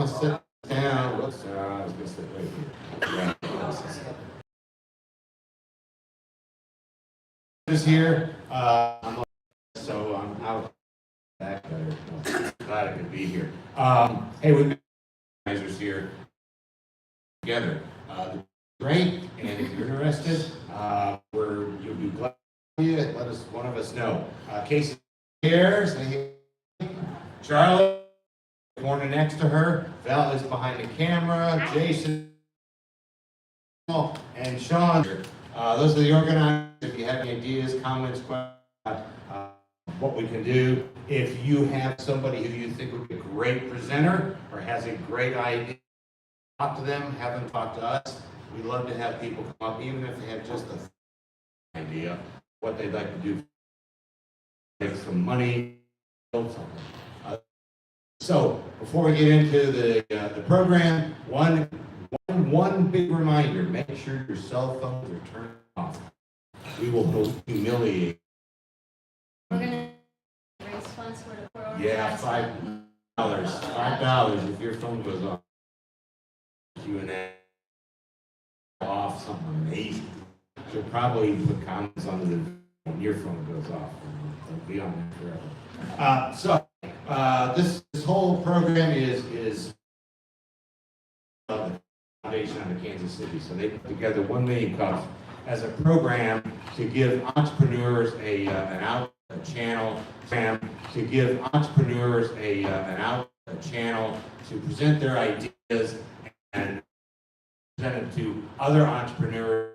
want to sit down. Whoops, I was going to sit right here. Just here. So I'm out back there. Glad I could be here. Hey, we've got organizers here together. Great, and if you're interested, you'll be glad to see it. One of us know. Casey here, Charlie, corner next to her. Val is behind the camera. Jason and Sean. Those are the organizers. If you have any ideas, comments, questions, what we can do. If you have somebody who you think would be a great presenter or has a great idea, talk to them, have them talk to us. We love to have people come up, even if they have just an idea what they'd like to do. Make some money, build something. So before we get into the program, one big reminder: make sure your cell phones are turned off. We will humiliate. We're gonna raise funds for the program. Yeah, $5 if your phone goes off. Q&A off, something amazing. You'll probably put comments on the when your phone goes off. It'll be on there forever. This whole program is the foundation out of Kansas City. So they put together 1 million cups as a program to give entrepreneurs an channel to give entrepreneurs an channel to present their ideas and present it to other entrepreneurs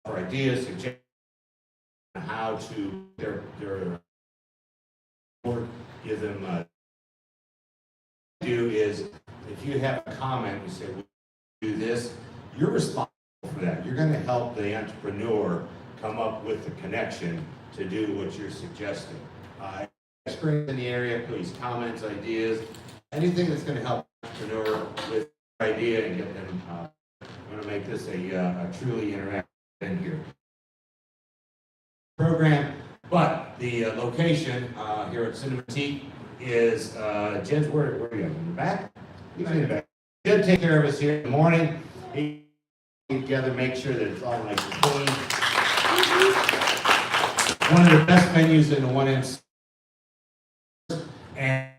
for ideas, suggestions on how to their work. Give them do is if you have a comment, you say we do this, you're responsible for that. You're going to help the entrepreneur come up with the connection to do what you're suggesting. Experts in the area, please comments, ideas, anything that's going to help the entrepreneur with the idea and get them. I'm going to make this a truly interactive thing here. Program, but the location here at Cinematique is Jed's where are you? In the back? He's in the back. Jed take care of us here in the morning. He together, make sure that it's all nice and clean. One of the best venues in the one in and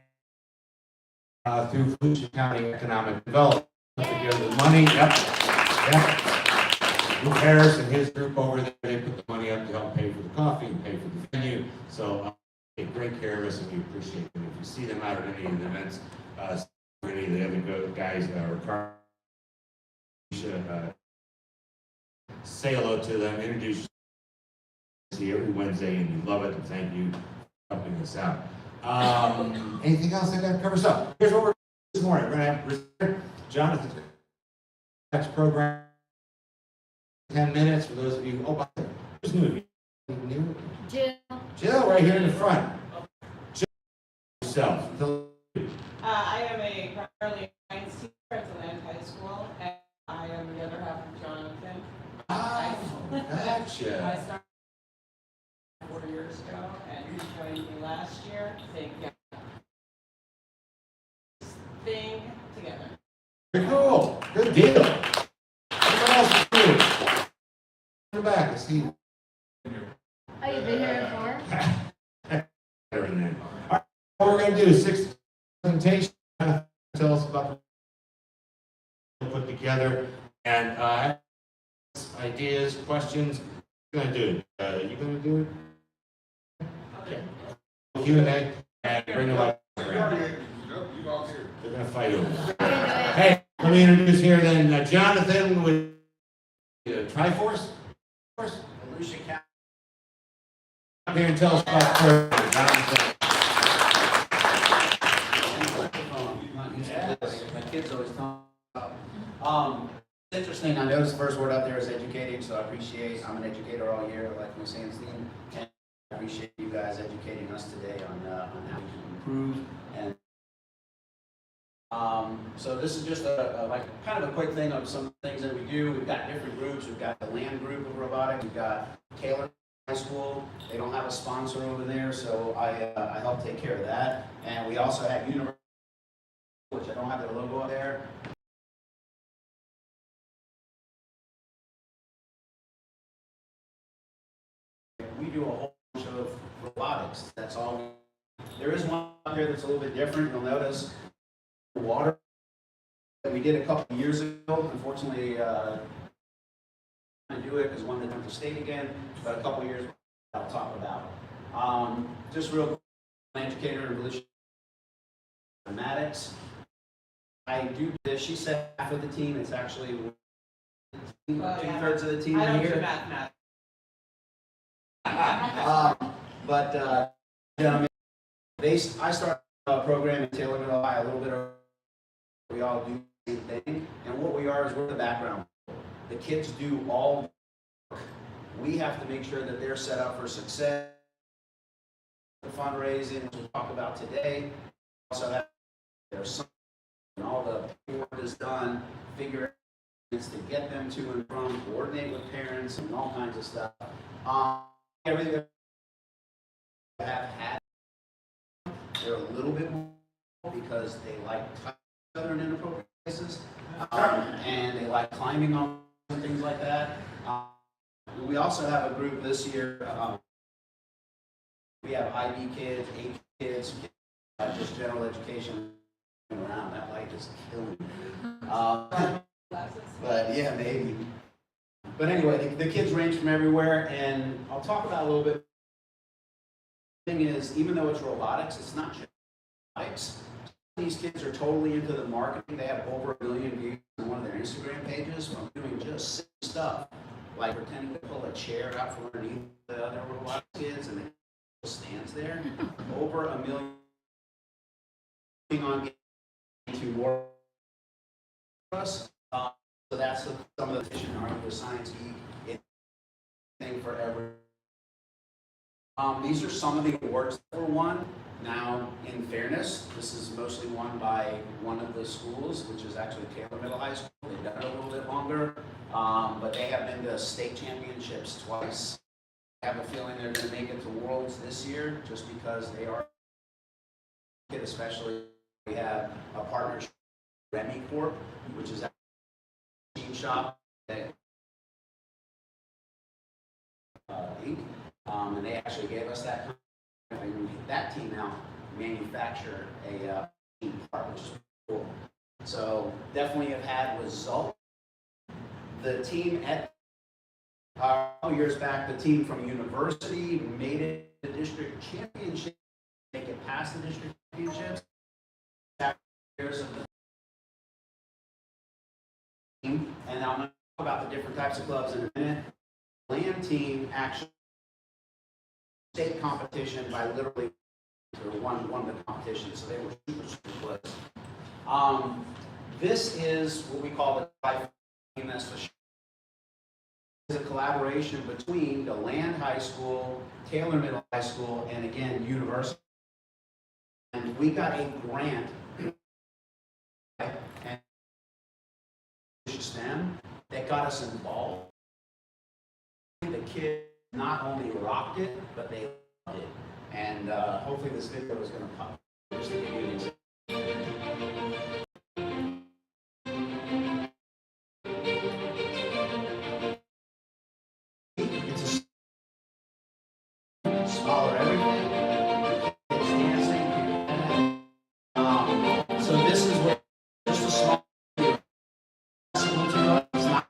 through Volusia County Economic Development. Put together the money. Yep. Luke Harris and his group over there, they put the money up to help pay for the coffee and pay for the venue. So take great care of us and we appreciate them. If you see them out at any of the events, any of the other guys or say hello to them, introduce you every Wednesday, and you love it, and thank you for helping us out. Anything else I got to cover? So here's what we're doing this morning. We're going to have Jonathan's next program. 10 minutes for those of you. Oh, who's new? Jill, right here in the front. Jill, yourself. I am a primarily science teacher at Deland High School, and I am the other half of Jonathan. Gotcha. I started 4 years ago, and he joined me last year to get this thing together. Very cool. Good deal. What else is new? In the back, I see. Oh, you've been here before? All right, what we're going to do is 6 presentations. Tell us about the put together and ideas, questions. What are you going to do? You going to do it? Okay. Q&A and bring them up. They're going to fight over it. Hey, let me introduce here then Jonathan with Triforce. Volusia County. Come here and tell us about the program. Jonathan. My kids always tell me. It's interesting. I noticed the first word out there is educating, so I appreciate. I'm an educator all year, like Ms. Anstein, and I appreciate you guys educating us today on how we can improve. And so this is just like kind of a quick thing of some things that we do. We've got different groups. We've got the land group of robotics. We've got Taylor High School. They don't have a sponsor over there, so I help take care of that. And we also have University, which which I don't have their logo up there. We do a whole bunch of robotics. That's all. There is one out there that's a little bit different. You'll notice water that we did a couple of years ago. Unfortunately, to do it because wanted to come to state again, but a couple of years I'll talk about. Just real quick, an educator in religion mathematics. I do this. She said half of the team. It's actually two-thirds of the team I don't here. do mathematics. Gentlemen, I started a program in Taylor, Ohio a little bit earlier. We all do the same thing, and what we are is we're the background. The kids do all the work. We have to make sure that they're set up for success. The fundraising, which we'll talk about today. Also, have there's some, and all the work is done. Figure it's to get them to and from, coordinate with parents, and all kinds of stuff. Everything that I have had, they're a little bit more because they like touching each other in inappropriate places, and they like climbing on and things like that. We also have a group this year. We have IB kids, AP kids, just general education around. That light is killing me. But yeah, maybe. But anyway, the kids range from everywhere, and I'll talk about a little bit. The thing is, even though it's robotics, it's not just robotics. These kids are totally into the marketing. They have over 1 million views on one of their Instagram pages from doing just silly stuff, like pretending to pull a chair out from underneath the other robotics kids, and it stands there. Over 1 million. On to more for us. So that's some of the vision of the Science Geek thing for every. These are some of the awards that were won. Now, in fairness, this is mostly won by one of the schools, which is actually Taylor Middle High School. They've done it a little bit longer, but they have been to state championships twice. I have a feeling they're going to make it to Worlds this year, just because they are. Especially, we have a partnership with Remy Corp, which is a machine shop that Inc. And they actually gave us that. And that team now manufacture a machine part, which is cool. So definitely have had results. The team at a couple years back, the team from university made it the district championship. Make it past the district championships. Years of the team, and I'm going to talk about the different types of clubs in a minute. The land team actually state competition by literally won the competition, so they were super close. This is what we call the Triforce team. That's the is a collaboration between the Land High School, Taylor Middle High School, and again university. And we got a grant and STEM that got us involved. The kids not only rocked it, but they loved it. And hopefully this video is going to pop. Just to give you an example. It's a smaller everything. It's dancing. So this is what just a small. It's not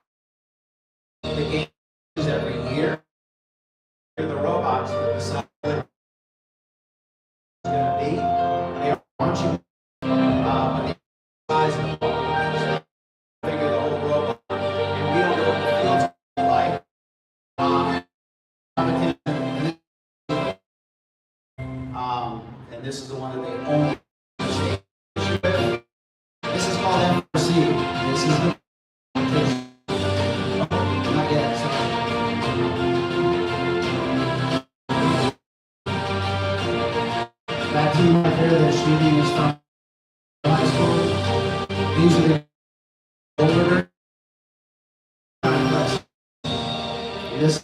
the game is every year. The robots that decide what it's going to be. They want you, but the size of the ball. So figure the whole robot, and we don't know what the field's like. And this is the one that they only. This is called MRC. This is the. Not yet. That team right there that's shooting is from high school. These are the older. This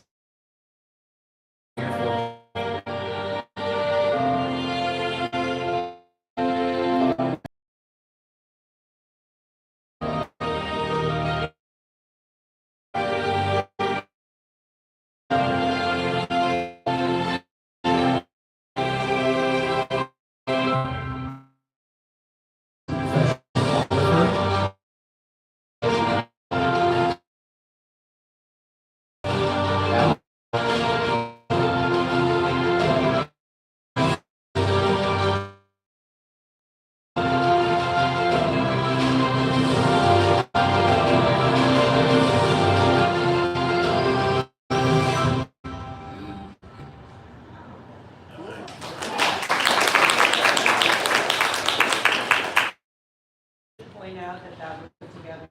point out that that was put together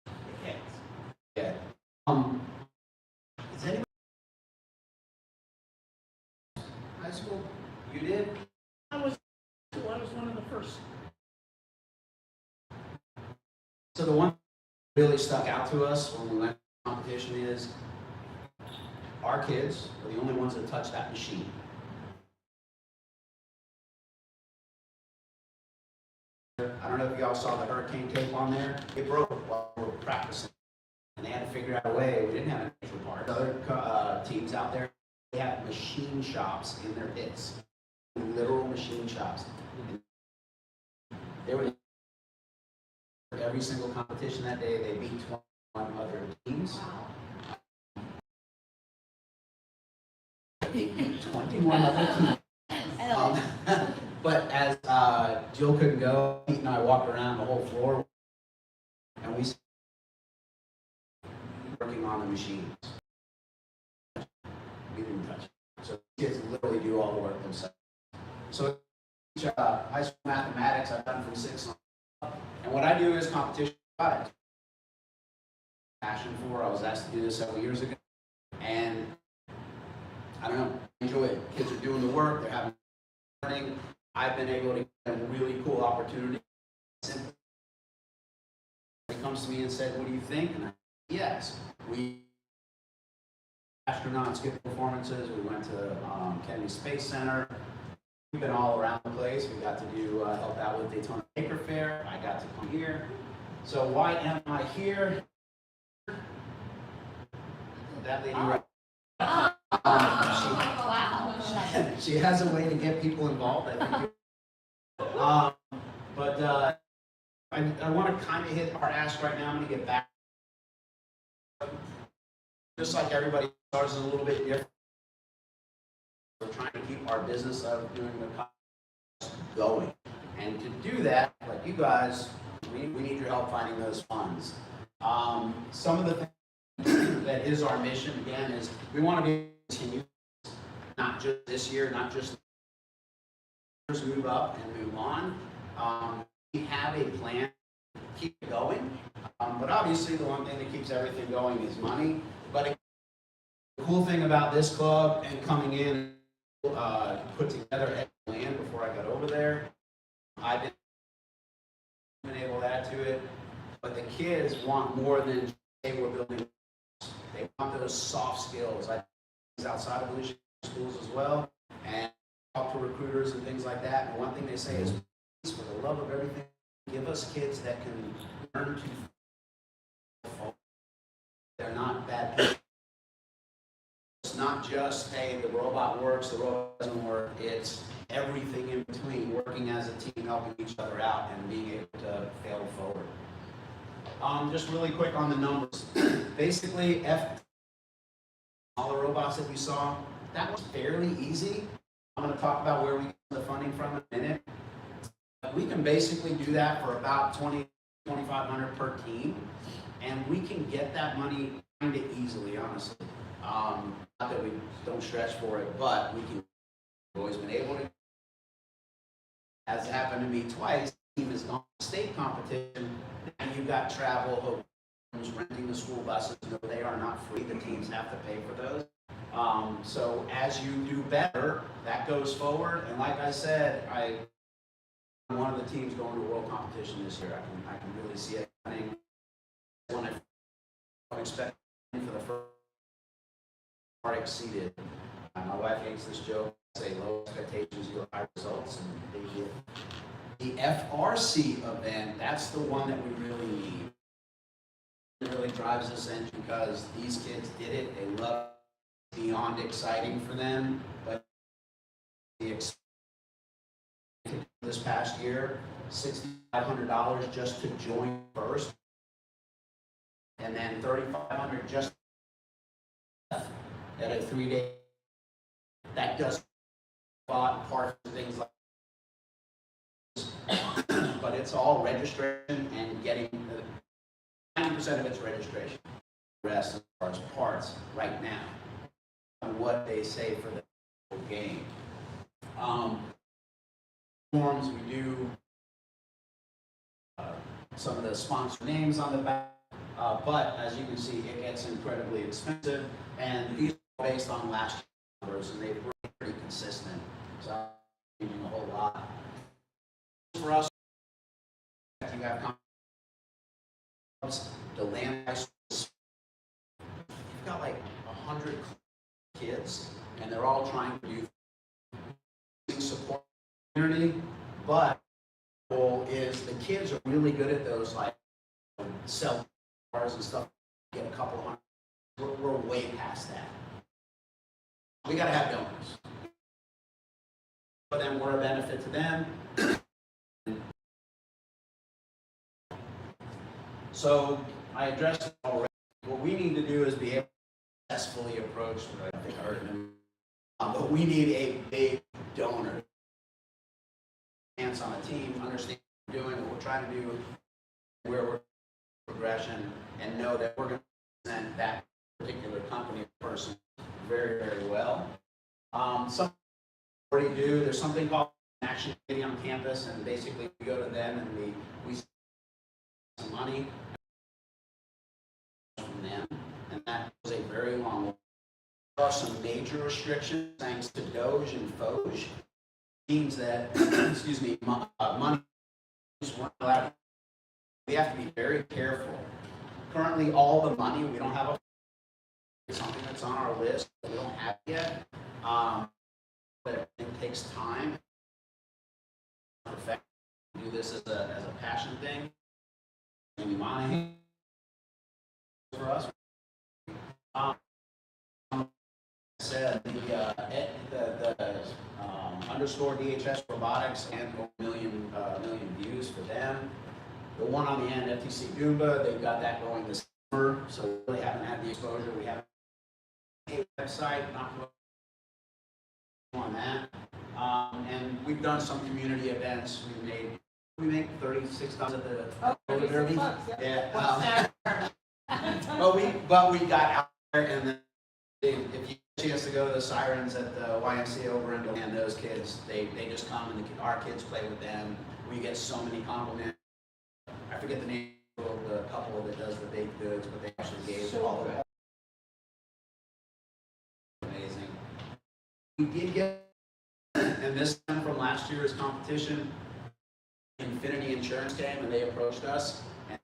for the kids. Yeah. Is anybody high school? You did? I was one of the first. So the one that really stuck out to us when we went to the competition is our kids are the only ones that touched that machine. I don't know if y'all saw the hurricane tape on there. It broke while we were practicing. And they had to figure out a way. We didn't have an extra part. Other teams out there, they have machine shops in their pits. Literal machine shops. They were every single competition that day. They beat 21 other teams. They beat 21 other teams. But as Jill couldn't go, Pete and I walked around the whole floor, and we working on the machines. We didn't touch it. So kids literally do all the work themselves. So high school mathematics, I've done from 6 on. And what I do is competition robotics. Passion for. I was asked to do this several years ago, and I don't know, I enjoy it. Kids are doing the work. They're having learning. I've been able to get a really cool opportunity. He comes to me and said, "What do you think?" And I said, yes, we astronauts get performances. We went to Kennedy Space Center. We've been all around the place. We got to do help out with Daytona Maker Fair. I got to come here. So why am I here? That lady right. Wow. She has a way to get people involved. I think. I want to kind of hit our ask right now. I'm going to get back. Just like everybody, ours is a little bit different. We're trying to keep our business of doing the content going. And to do that, like you guys, we need your help finding those funds. Some of the things that is our mission, again, is we want to be continued, not just this year, not just move up and move on. We have a plan to keep it going, but obviously the one thing that keeps everything going is money. But the cool thing about this club and coming in, put together a plan before I got over there, I've been able to add to it. But the kids want more than just, hey, we're building. They want those soft skills. I think outside of Volusia schools as well, and talk to recruiters and things like that. And one thing they say is, please, for the love of everything, give us kids that can learn to fall. They're not bad people. It's not just, hey, the robot works, the robot doesn't work. It's everything in between, working as a team, helping each other out, and being able to fail forward. Just really quick on the numbers. Basically, all the robots that we saw, that was fairly easy. I'm going to talk about where we get the funding from in a minute. But we can basically do that for about $2,500 per team, and we can get that money kind of easily, honestly. Not that we don't stretch for it, but we can. We've always been able to. Has happened to me twice. The team has gone to state competition, and you've got travel, hotels, renting the school buses. No, they are not free. The teams have to pay for those. So as you do better, that goes forward. And like I said, I'm one of the teams going to world competition this year. I can really see it happening. When I expect for the first part exceeded. My wife hates this joke. I say low expectations, yield high results, and they did. The FRC event, that's the one that we really need. It really drives us in because these kids did it. They love it. Beyond exciting for them, but this past year, $6,500 just to join first, and then $3,500 just at a 3-day. That does parts and things like this. But it's all registration and getting 90% of it's registration. The rest as far as parts right now. What they say for the whole game. Forms we do some of the sponsor names on the back. But as you can see, it gets incredibly expensive, and these are based on last year's numbers, and they've been pretty consistent. So I'm changing a whole lot. For us, you have the land. You've got like 100 kids, and they're all trying to do support the community, but the goal is the kids are really good at those, like sell cars and stuff, get a couple hundred. We're way past that. We got to have donors. But then we're a benefit to them. So I addressed it already. What we need to do is be able to successfully approach, I think I heard him, but we need a big donor. Hands on a team, understand what we're doing, what we're trying to do, where we're progression, and know that we're going to present that particular company or person very, very well. Some already do. There's something called an action committee on campus, and basically we go to them and we some money from them, and that was a very long way. There are some major restrictions thanks to Doge and Foge. Means that, excuse me, money is weren't allowed. We have to be very careful. Currently, all the money, we don't have something that's on our list that we don't have yet. But it takes time. Do this as a passion thing. Maybe money for us. Said the underscore DHS Robotics and 1 million views for them. The one on the end, FTC Goomba, they've got that going this summer, so we really haven't had the exposure. We haven't a website, not on that. And we've done some community events. We make 36,000 at the derby. Yeah. But we got out there, and then if you get a chance to go to the Sirens at the YMCA over in Deland, those kids, they just come and our kids play with them. We get so many compliments. I forget the name of the couple that does the baked goods, but they actually gave all of it. Amazing. We did get, and this time from last year's competition, Infinity Insurance came and they approached us, and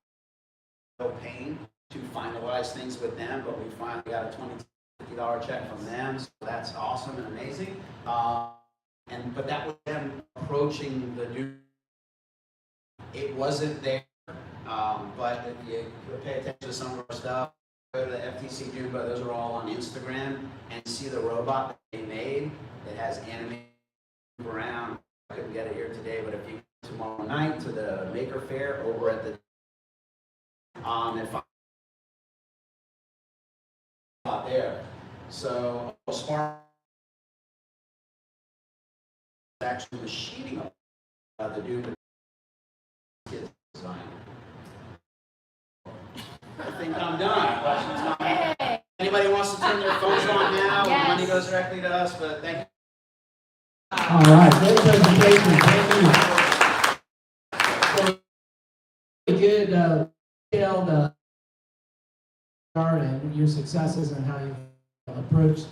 no pain to finalize things with them, but we finally got a $20 check from them, so that's awesome and amazing. But that was them approaching the new. It wasn't there, but if you pay attention to some of our stuff, go to the FTC Goomba, those are all on Instagram, and see the robot that they made that has animated around. I couldn't get it here today, but if you go tomorrow night to the Maker Fair over at the there. So Spark actually machining up the Doom kids design. I think I'm done. Hey. Anybody wants to turn their phones on now? Yes. The money goes directly to us, but thank you. All right, great presentation, thank you. Good, detailed, and your successes and how you approached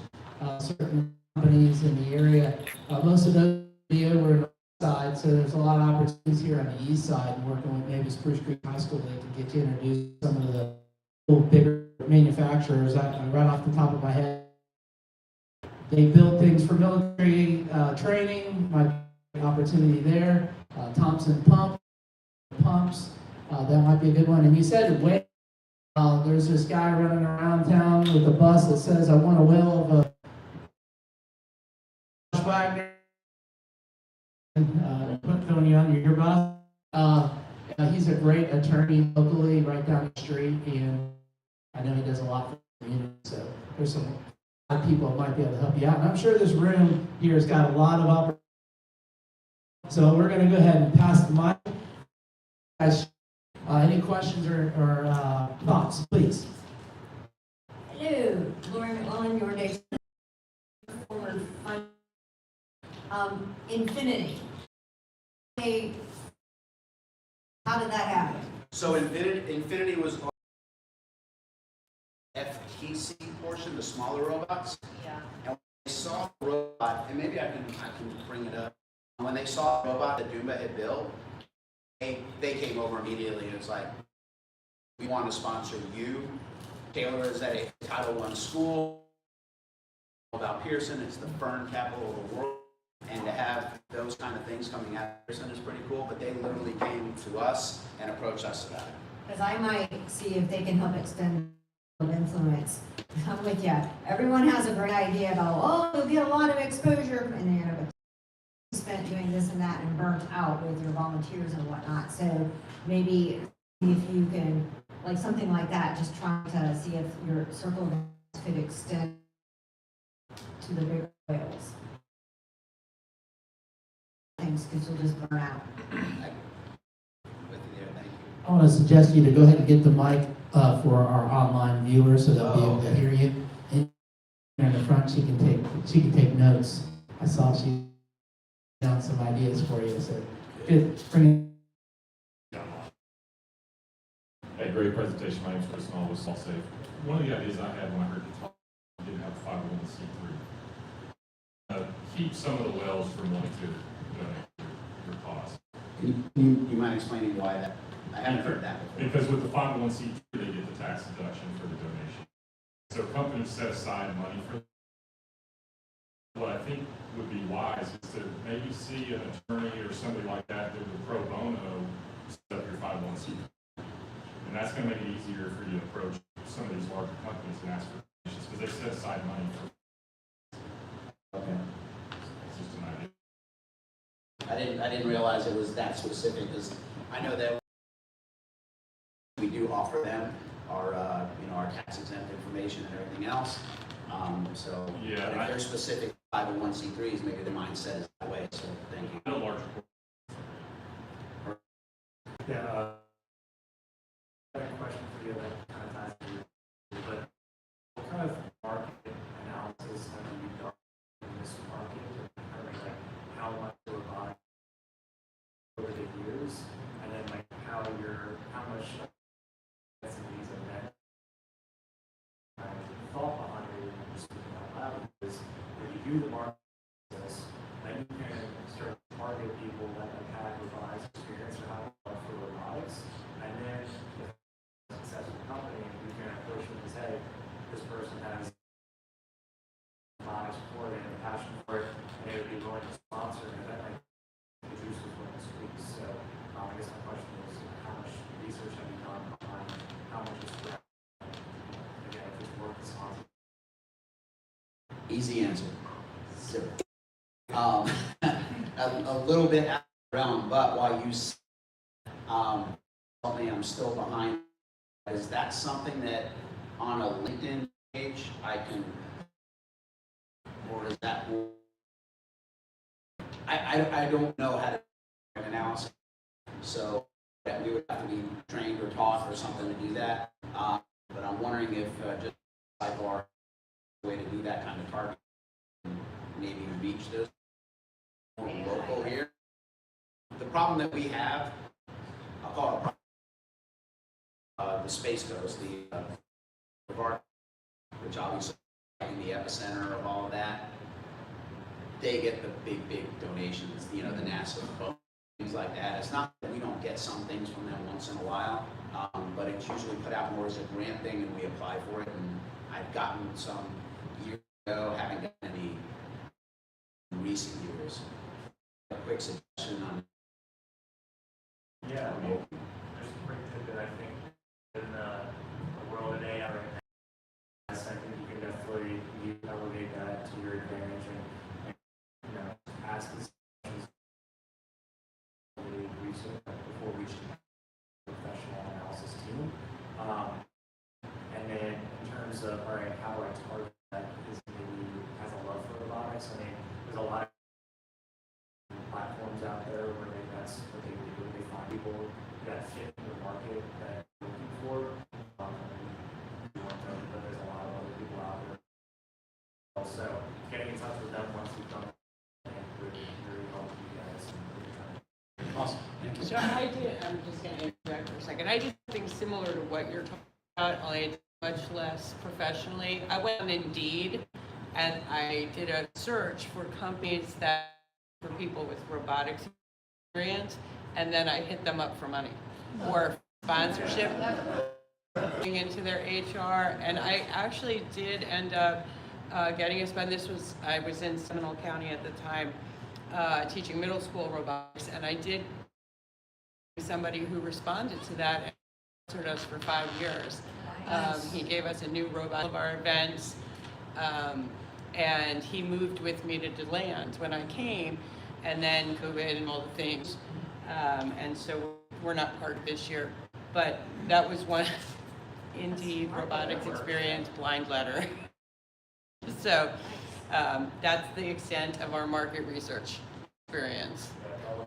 certain companies in the area. Most of those over on the side, so there's a lot of opportunities here on the east side, and working with maybe Spruce Creek High School, they can get you introduced to some of the cool, bigger manufacturers. Right off the top of my head, they build things for military training. Might be an opportunity there. Thompson Pumps, that might be a good one. And you said there's this guy running around town with a bus that says, "I want a wheel of a Wagner." Putting you on your bus. He's a great attorney locally, right down the street, and I know he does a lot for the community. So there's some people that might be able to help you out. And I'm sure this room here has got a lot of opportunities. So we're going to go ahead and pass the mic. Guys, any questions or thoughts, please? Hello, Lauren McMullen, your next former Infinity. Hey, how did that happen? So Infinity was on FTC portion, the smaller robots. Yeah. And when they saw the robot, and maybe I can bring it up. When they saw the robot that Doomba had built, they came over immediately. It was like, we want to sponsor you. Taylor is at a Title I school about Pearson. It's the fern capital of the world. And to have those kind of things coming out of Pearson is pretty cool. But they literally came to us and approached us about it. Because I might see if they can help extend influence. I'm with you. Everyone has a great idea about, oh, you'll get a lot of exposure, and then you spent doing this and that and burnt out with your volunteers and whatnot. So maybe if you can, like something like that, just trying to see if your circle of influence could extend to the bigger whales. Things, because you'll just burn out. With you there, thank you. I want to suggest you to go ahead and get the mic for our online viewers so they'll be able to hear you. And in the front, she can take notes. I saw she down some ideas for you. So good. Bring Hey, great presentation. My name is Chris Knoll with SaltSafe. One of the ideas I had when I heard you talk, you didn't have a 501c3. Keep some of the wells from wanting to donate your cause. You mind explaining why that? I haven't heard that before. Because with the 501c3, they get the tax deduction for the donation. So companies set aside money for that. What I think would be wise is to maybe see an attorney or somebody like that that would pro bono set up your 501c3. And that's going to make it easier for you to approach some of these larger companies and ask for donations because they set aside money for. Okay. It's just an idea. I didn't realize it was that specific because I know that we do offer them our our tax exempt information and everything else. So Yeah, but if they're specific 501c3s, maybe the mindset is that way. So thank you. No larger. Yeah, I have a question for you that kind of ties to you, but what kind of market analysis have you done in this market? I mean, like, how much you were buying over the years, and then like how much SMEs and that thought behind it, and just speaking out loud, is if you do the market analysis, then you can start to target people that have had revised experience or have for robotics, and then if it's a successful company, you can approach them and say, this person has robotics for it and a passion for it, and they would be willing to sponsor an event like the juice was willing to squeeze. So I guess my question is, how much research have you done behind how much is again, if it's worth the sponsor? Easy answer. Zero. A little bit out of the realm, but while you something I'm still behind, is that something that on a LinkedIn page I can, or is that, I don't know how to do an analysis, so that we would have to be trained or taught or something to do that, but I'm wondering if just sidebar way to do that kind of target, maybe reach those more local here. The problem that we have, I'll call it a problem, the Space Coast, which obviously in the epicenter of all of that, they get the big donations, the NASA, things like that. It's not that we don't get some things from them once in a while, but it's usually put out more as a grant thing and we apply for it. And I've gotten some years ago, haven't gotten any in recent years. A quick suggestion on. Yeah, I mean, there's a great tidbit, I think, in the world of AI right now. I think you can definitely elevate that to your advantage and ask these questions before reaching a professional analysis team. And then in terms of, all right, how do I target that is maybe has a love for robotics? I mean, there's a lot of platforms out there where that's what they do. They find people that fit the market that they're looking for. But there's a lot of other people out there. Also, getting in touch with them once you've done it and really help you guys. Awesome. Thank you. So I did, I'm just going to interject for a second. second. I just think similar to what you're talking about, only much less professionally. I went on Indeed and I did a search for companies that for people with robotics experience, and then I hit them up for money or sponsorship into their HR, and I actually did end up getting a spend. I was in Seminole County at the time, teaching middle school robotics, and I did somebody who responded to that and sponsored us for 5 years. He gave us a new robot of our events, and he moved with me to DeLand when I came, and then COVID and all the things, and so we're not part of this year, but that was one. Indeed, robotics experience, blind letter. So that's the extent of our market research experience.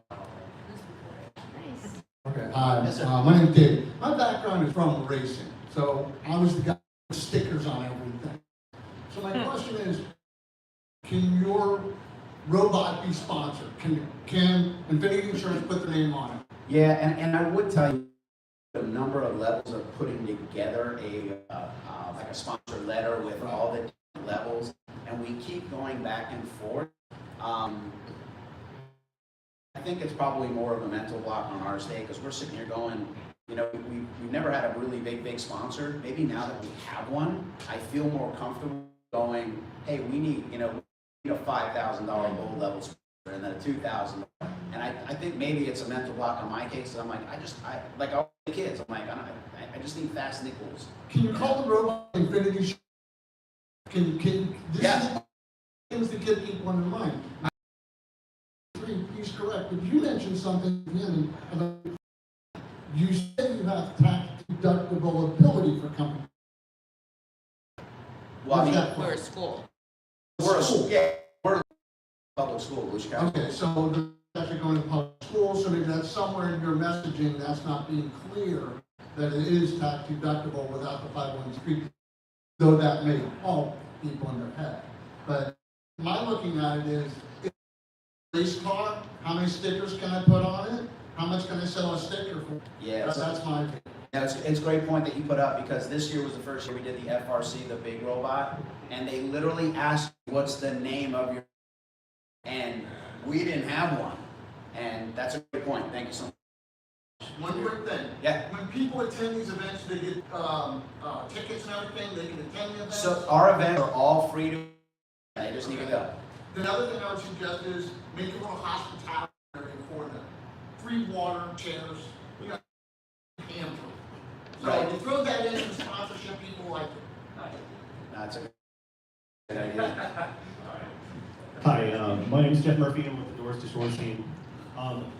Nice. Okay, hi, my name's David. My background is from racing, so I was the guy with stickers on everything. So my question is, can your robot be sponsored? Can Infinity Insurance put their name on it? Yeah, and I would tell you a number of levels of putting together like a sponsor letter with all the different levels, and we keep going back and forth. I think it's probably more of a mental block on our state because we're sitting here going, you know, we've never had a really big sponsor. Maybe now that we have one, I feel more comfortable going, hey, we need a $5,000 gold level sponsor and then a $2,000. And I think maybe it's a mental block on my case. I'm like, like all the kids, I'm like, I just need fast nickels. Can you call the robot Infinity? Yes. Is things to get people in mind. He's correct, but you mentioned something again. You said you have tax deductible ability for companies. Well, I mean, We're a school. we're a public school, Blue Chicago. Okay, so they're actually going to public school, so maybe that's somewhere in your messaging that's not being clear that it is tax deductible without the 501c3, though that may help people in their head. But my looking at it is, if race car, how many stickers can I put on it? How much can I sell a sticker for? Yeah, That's my opinion. yeah, it's a great point that you put up because this year was the first year we did the FRC, the big robot, and they literally asked, what's the name of your, and we didn't have one. And that's a great point. Thank you so much. One quick thing. Yeah. When people attend these events, they get tickets and everything, they can attend the events. So our events are all free to, they just need to go. The other thing I would suggest is make a little hospitality area for them. Free water, chairs, we got hand food. So Right. you throw that in for sponsorship, people like it. That's a good idea. Hi, my name is Jeff Murphy. I'm with the Doors to Shores team.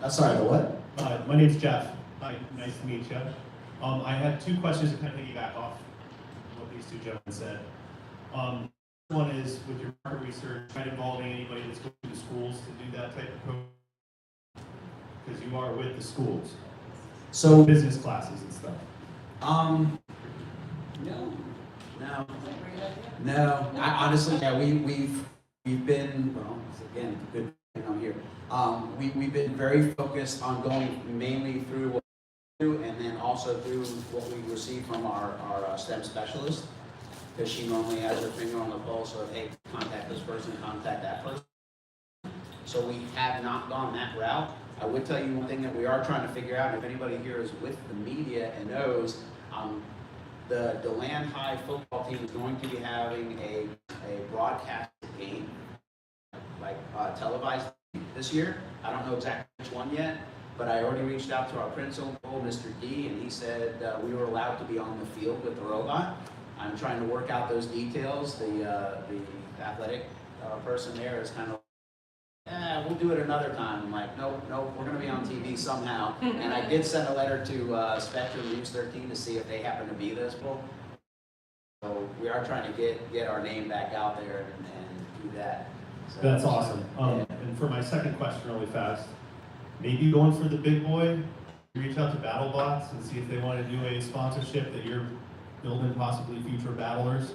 Sorry, the what? My name's Jeff. Hi, nice to meet you. I had two questions to kind of piggyback off what these two gentlemen said. One is, with your market research, trying involving anybody that's going to the schools to do that type of code, because you are with the schools. So Business classes and stuff. No. I honestly, yeah, we've been, well, again, good thing I'm here. We've been very focused on going mainly through what we do and then also through what we receive from our STEM specialist, because she normally has her finger on the pulse of, hey, contact this person, contact that person. So we have not gone that route. I would tell you one thing that we are trying to figure out, if anybody here is with the media and knows, the DeLand High football team is going to be having a broadcast game, like televised this year. I don't know exactly which one yet, but I already reached out to our principal, Mr. D, and he said we were allowed to be on the field with the robot. I'm trying to work out those details. The athletic person there is kind of, we'll do it another time. I'm like, nope, we're going to be on TV somehow. And I did send a letter to Spectrum News 13 to see if they happen to be this book. So we are trying to get our name back out there and do that. So, That's awesome. And for my second question really fast, maybe going for the big boy, reach out to BattleBots and see if they want to do a sponsorship that you're building possibly future battlers.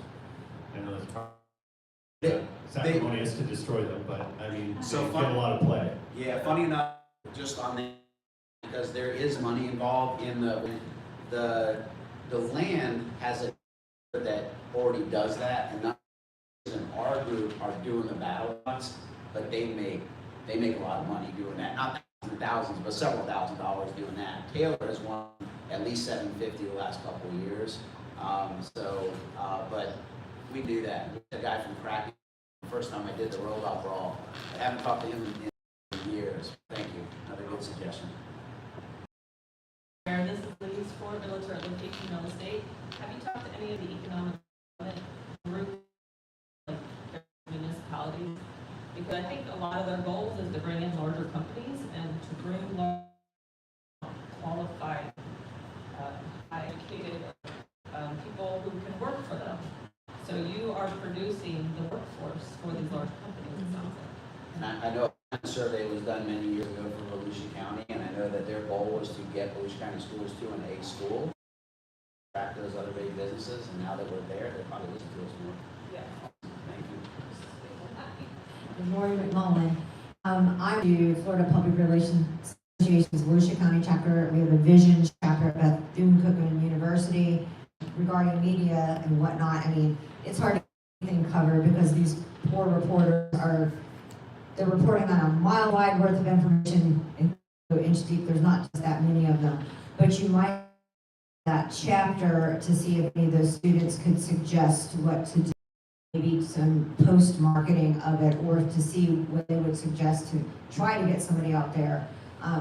I know it's probably sacrilegious to destroy them, but I mean, So they fun- get a lot of play. Yeah, funny enough, just on that, because there is money involved in the, the land has a that already does that, and not in our group are doing the battle bots, but they make a lot of money doing that. Not thousands, but several $1,000s doing that. Taylor has won at least $750 the last couple of years. But we do that. The guy from Kraken, the first time I did the robot brawl, I haven't talked to him in years. Thank you. Another good suggestion. This is Louise for Military Location Real Estate. Have you talked to any of the economic development groups, like municipalities? Because I think a lot of their goals is to bring in larger companies and to bring large, qualified, high-educated people who can work for them. So you are producing the workforce for these large companies, it sounds like. And I know a survey was done many years ago for Volusia County, and I know that their goal was to get Volusia County schools to an A school, track those other big businesses, and now that we're there, they're probably listening to us more. Yeah. Thank you. Good morning, McMullen. I'm the Florida Public Relations Association's Volusia County chapter. We have a vision chapter at Bethune-Cookman University regarding media and whatnot. I mean, it's hard to get anything covered because these poor reporters they're reporting on a mile wide worth of information and so inch deep. There's not just that many of them, but you might that chapter to see if any of those students could suggest what to do. Maybe some post-marketing of it, or to see what they would suggest to try to get somebody out there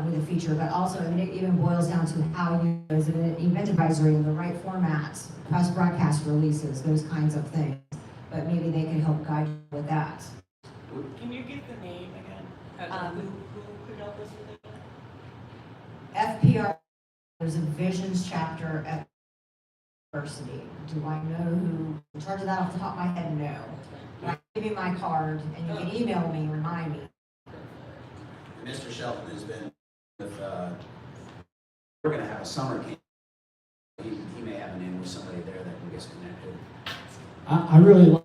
with a feature. But also, I mean, it even boils down to how you use it, an event advisory in the right formats, press broadcast releases, those kinds of things. But maybe they can help guide you with that. Can you give the name again? Who could help us with it? FPR, there's a visions chapter at university. Do I know who in charge of that off the top of my head? No. But I can give you my card and you can email me, remind me. Mr. Shelton has been with, we're going to have a summer camp. He may have a name with somebody there that can get us connected. I really like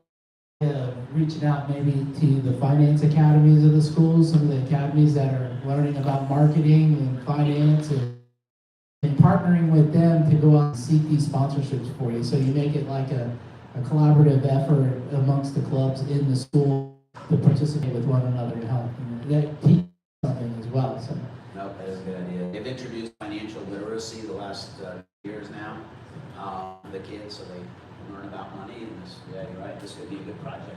reaching out maybe to the finance academies of the schools, some of the academies that are learning about marketing and finance, and partnering with them to go out and seek these sponsorships for you. So you make it like a collaborative effort amongst the clubs in the school to participate with one another and help. And that teaches something as well. So. No, that is a good idea. They've introduced financial literacy the last years now, the kids, so they can learn about money. And this, yeah, you're right. This could be a good project.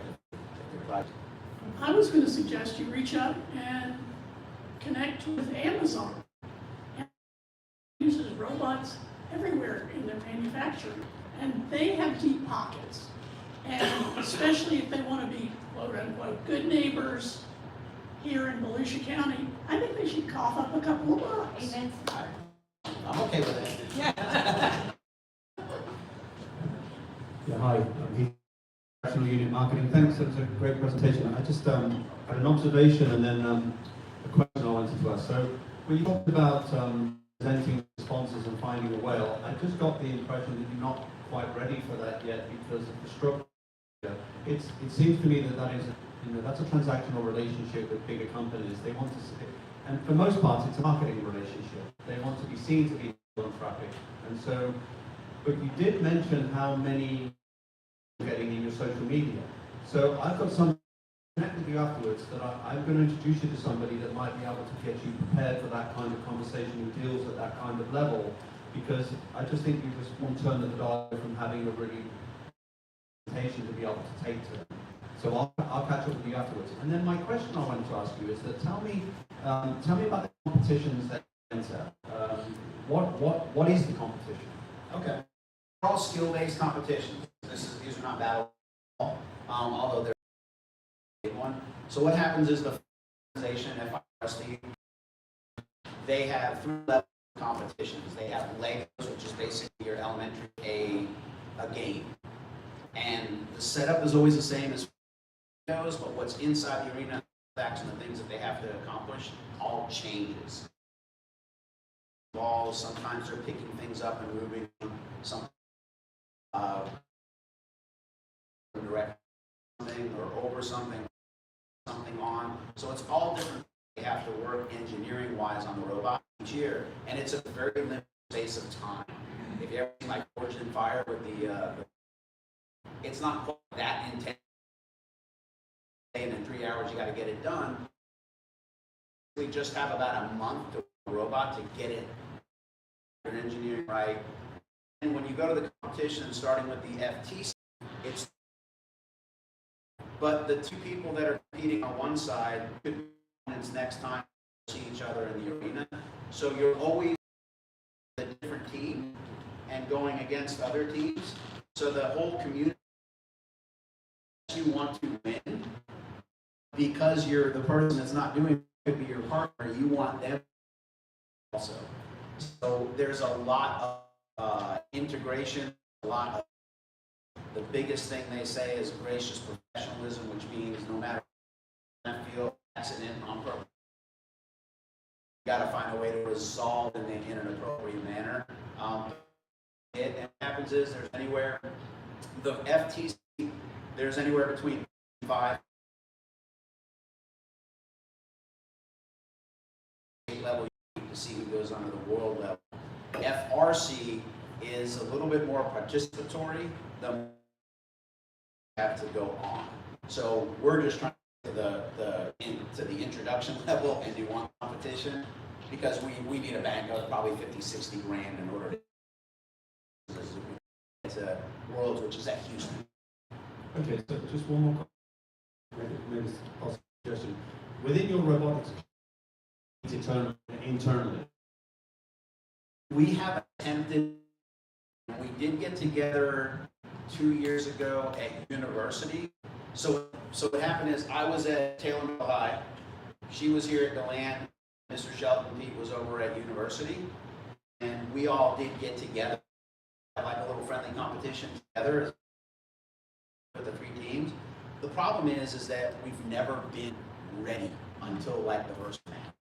I was going to suggest you reach out and connect with Amazon. Amazon uses robots everywhere in their manufacturing, and they have deep pockets. And especially if they want to be, quote unquote, good neighbors here in Volusia County, I think they should cough up a couple of bucks. Amen. I'm okay with that. Yeah. Yeah, hi, I'm Heath, National Unit Marketing. Thanks, that was a great presentation. I just had an observation and then a question I wanted to ask. So when you talked about presenting sponsors and finding a whale, I just got the impression that you're not quite ready for that yet because of the structure. It seems to me that is, that's a transactional relationship with bigger companies. They want to see, and for most parts, it's a marketing relationship. They want to be seen to be on traffic, and so. But you did mention how many you're getting in your social media. So I've got some connect with you afterwards that I'm going to introduce you to somebody that might be able to get you prepared for that kind of conversation who deals at that kind of level, because I just think you just want to turn the dial from having a really presentation to be able to take to them. So I'll catch up with you afterwards. And then my question I wanted to ask you is that tell me about the competitions that you enter. What is the competition? Okay. They're all skill-based competitions. These are not battle, although they're a big one. So what happens is the organization, FIRST, they have 3 level competitions. They have Legos, which is basically your elementary a game. And the setup is always the same as Legos, but what's inside the arena, the facts and the things that they have to accomplish, all changes. Balls, sometimes they're picking things up and moving them, sometimes direct something or over something on. So it's all different. They have to work engineering wise on the robot each year, and it's a very limited space of time. If you ever seen like Forged in Fire with it's not quite that intense. And in 3 hours, you got to get it done. We just have about a month to a robot to get it an engineering right. And when you go to the competition, starting with the FT, but the two people that are competing on one side could be opponents next time see each other in the arena. So you're always a different team and going against other teams. So the whole community, you want to win because you're the person that's not doing it, could be your partner. You want them also. So there's a lot of integration, a lot of the biggest thing they say is gracious professionalism, which means no matter what field, accident, on purpose, you got to find a way to resolve it in an appropriate manner. And what happens is there's anywhere, the FTC, there's anywhere between 5 level to see who goes on to the world level. FRC is a little bit more participatory than have to go on. So we're just trying to to the introduction level and do one competition because we need a bank of probably 50, 60 grand in order to get to Worlds, which is at Houston. Okay, so just one more maybe possible suggestion. Within your robotics, internally, we have attempted, we did get together 2 years ago at university. So what happened is I was at Taylor Middle High, she was here at DeLand, Mr. Shelton Pete was over at university, and we all did get together, like a little friendly competition together with the 3 teams. The problem is that we've never been ready until like the first match.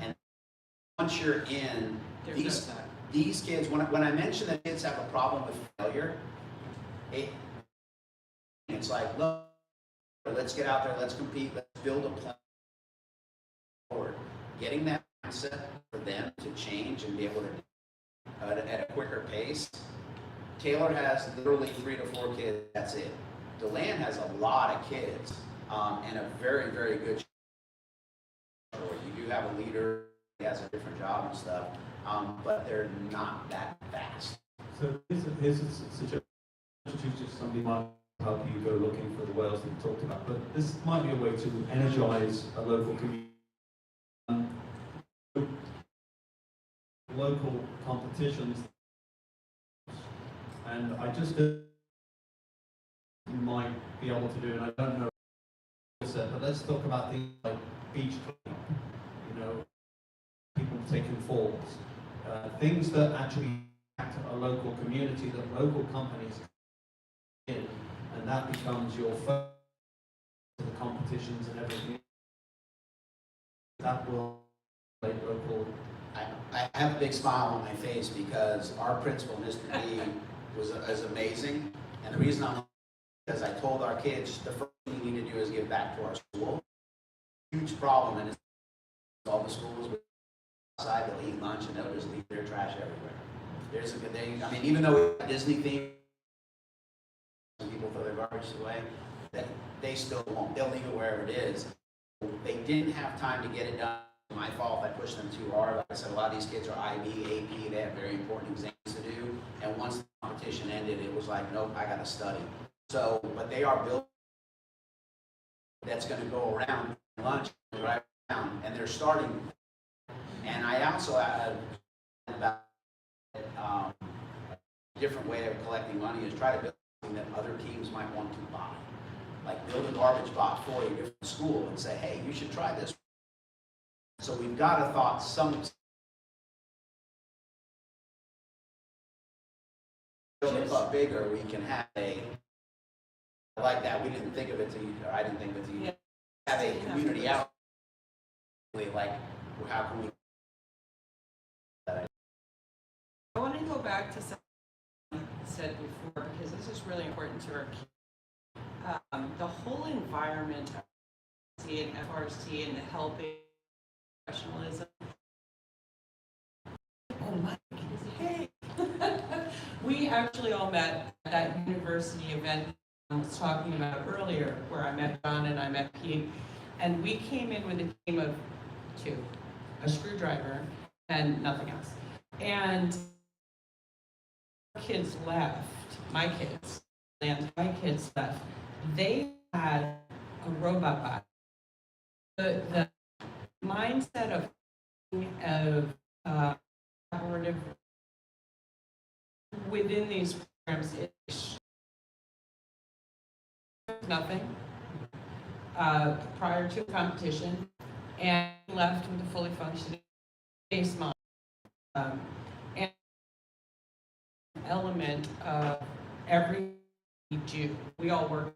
And once you're in, these kids, when I mention that kids have a problem with failure, it's like, look, let's get out there, let's compete, let's build a plan forward. Getting that mindset for them to change and be able to at a quicker pace. Taylor has literally 3 to 4 kids, that's it. DeLand has a lot of kids and a very, very good you do have a leader, he has a different job and stuff, but they're not that fast. So here's a suggestion. Somebody might help you go looking for the whales that you talked about, but this might be a way to energize a local community. Local competitions, and I just you might be able to do, and I don't know, but let's talk about things like beach cleanup, people taking falls, things that actually impact a local community that local companies in, and that becomes your first to the competitions and everything. That will make local. I have a big smile on my face because our principal, Mr. D, is amazing, and the reason I'm because I told our kids the first thing we need to do is give back to our school. Huge problem, and it's all the schools outside, they'll eat lunch and they'll just leave their trash everywhere. There's a good thing. I mean, even though we have a Disney theme, people throw their garbage away, they still won't. They'll leave it wherever it is. They didn't have time to get it done. My fault, I pushed them too hard. Like I said, a lot of these kids are IB, AP, they have very important exams to do. And once the competition ended, it was like, nope, I got to study. So, but they are built that's going to go around lunch right around, and they're starting. And I also have about a different way of collecting money is try to build something that other teams might want to buy. Like build a garbage bot for you from school and say, hey, you should try this. So we've got to thought build it up bigger, we can have like that. We didn't think of it to you, or I didn't think of it to you. Have a community out. Like, how can we? I want to go back to something you said before, because this is really important to our kids. The whole environment of FRC and FRC and the helping professionalism. Oh my, hey. we actually all met at that university event I was talking about earlier, where I met John and I met Pete. And we came in with a team of 2, a screwdriver and nothing else. And kids left, my kids, and my kids left, they had a robot bot. The mindset of collaborative within these programs is nothing prior to competition, and left with a fully functioning base model. And element of every we do, we all work.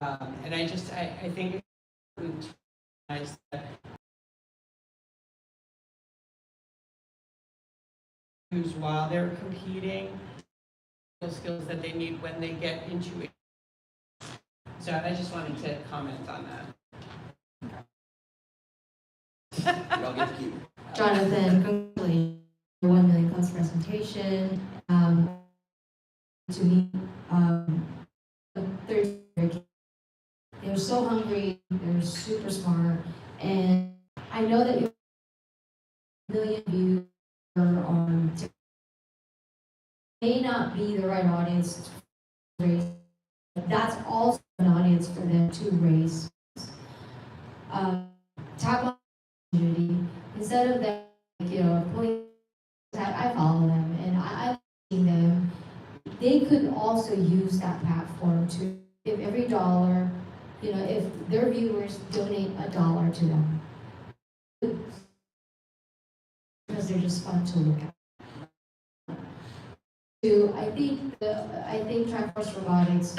And I think it's important to recognize that while they're competing, the skills that they need when they get into it. So I just wanted to comment on that. You don't get to keep it. Jonathan, congratulations on 1 million plus presentation. To me, they're so hungry, they're super smart, and I know that you have 1 million views on TikTok. May not be the right audience to raise. That's also an audience for them to raise. Tap on the community instead of them, I follow them and I've seen them. They could also use that platform to give every dollar, if their viewers donate $1 to them. Because they're just fun to look at. So I think Triforce Robotics,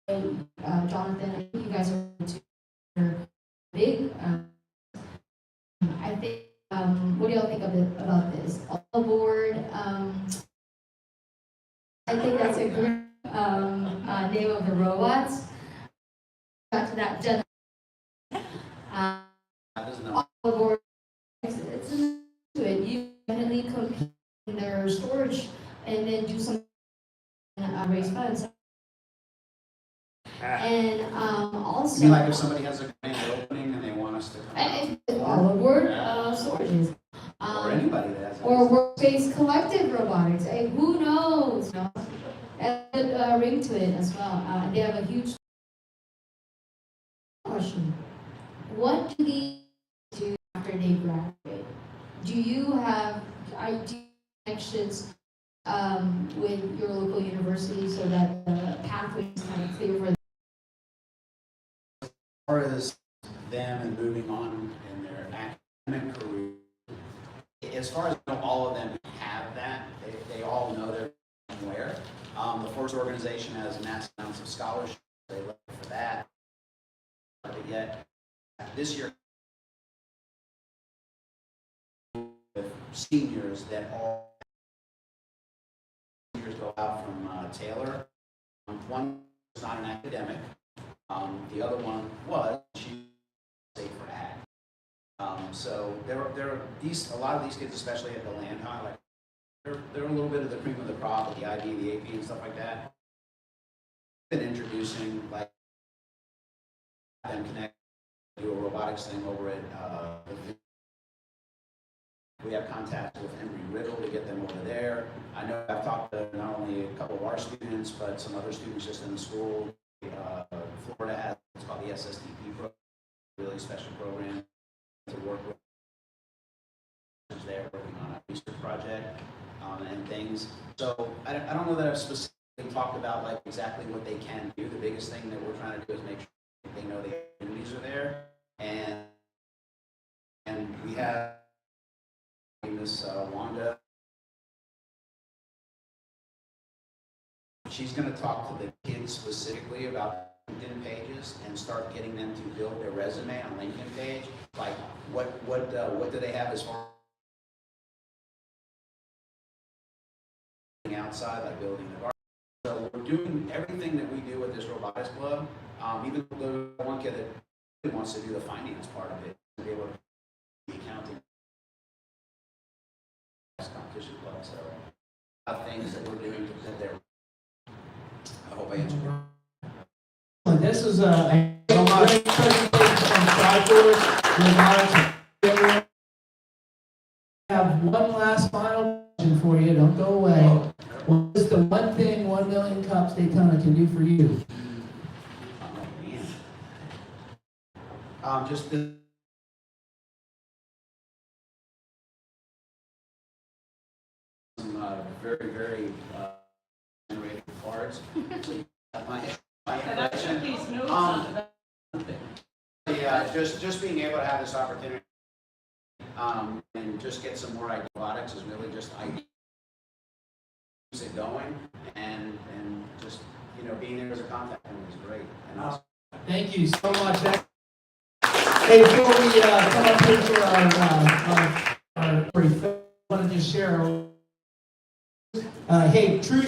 Jonathan, I think you guys are big. I think, what do y'all think about this? All aboard. I think that's a great name of the robots. Got to that gentleman. All aboard. It's into it. You definitely compete in their storage and then do some raise funds. And also. You mean like if somebody has a grand opening and they want us to come out? All aboard storages. Or anybody that has. Or workspace collective robotics. Hey, who knows? And a ring to it as well. They have a huge question. What do they do after they graduate? Do you have connections with your local university so that the pathway is kind of clear for them? As far as them and moving on in their academic career, as far as I know, all of them have that. They all know they're where. The Force organization has massive amounts of scholarships. They look for that. But yet, this year, with seniors that all seniors go out from Taylor. One was not an academic. The other one was she was for ag. So there are a lot of these kids, especially at the land high, like they're a little bit of the cream of the crop with the IB, the AP, and stuff like that. Been introducing like them connect, do a robotics thing over at. We have contacts with Embry-Riddle to get them over there. I know I've talked to not only a couple of our students, but some other students just in the school. Florida has what's called the SSTP program, really special program to work with. They're working on a research project and things. So I don't know that I've specifically talked about like exactly what they can do. The biggest thing that we're trying to do is make sure they know the opportunities are there, and we have this Wanda. She's going to talk to the kids specifically about LinkedIn pages and start getting them to build their resume on LinkedIn page. Like what do they have as far as outside, like building the garden. So we're doing everything that we do with this robotics club. Even the one kid that really wants to do the finance part of it, to be able to do the accounting competition club. So of things that we're doing that they're. I hope I answered your. Well, this is a great presentation from Triforce Robotics. I have one last final question for you, don't go away. What is the one thing 1 million cups Daytona can do for you? Just the. Some very, very generated cards. So you have my And I took information. these notes on that. Yeah, just being able to have this opportunity, and just get some more robotics is really just keeps it going, and just, being there as a contact point is great. And also, Thank you so much. Hey, before we come up here for our brief, I want to just share. Hey, True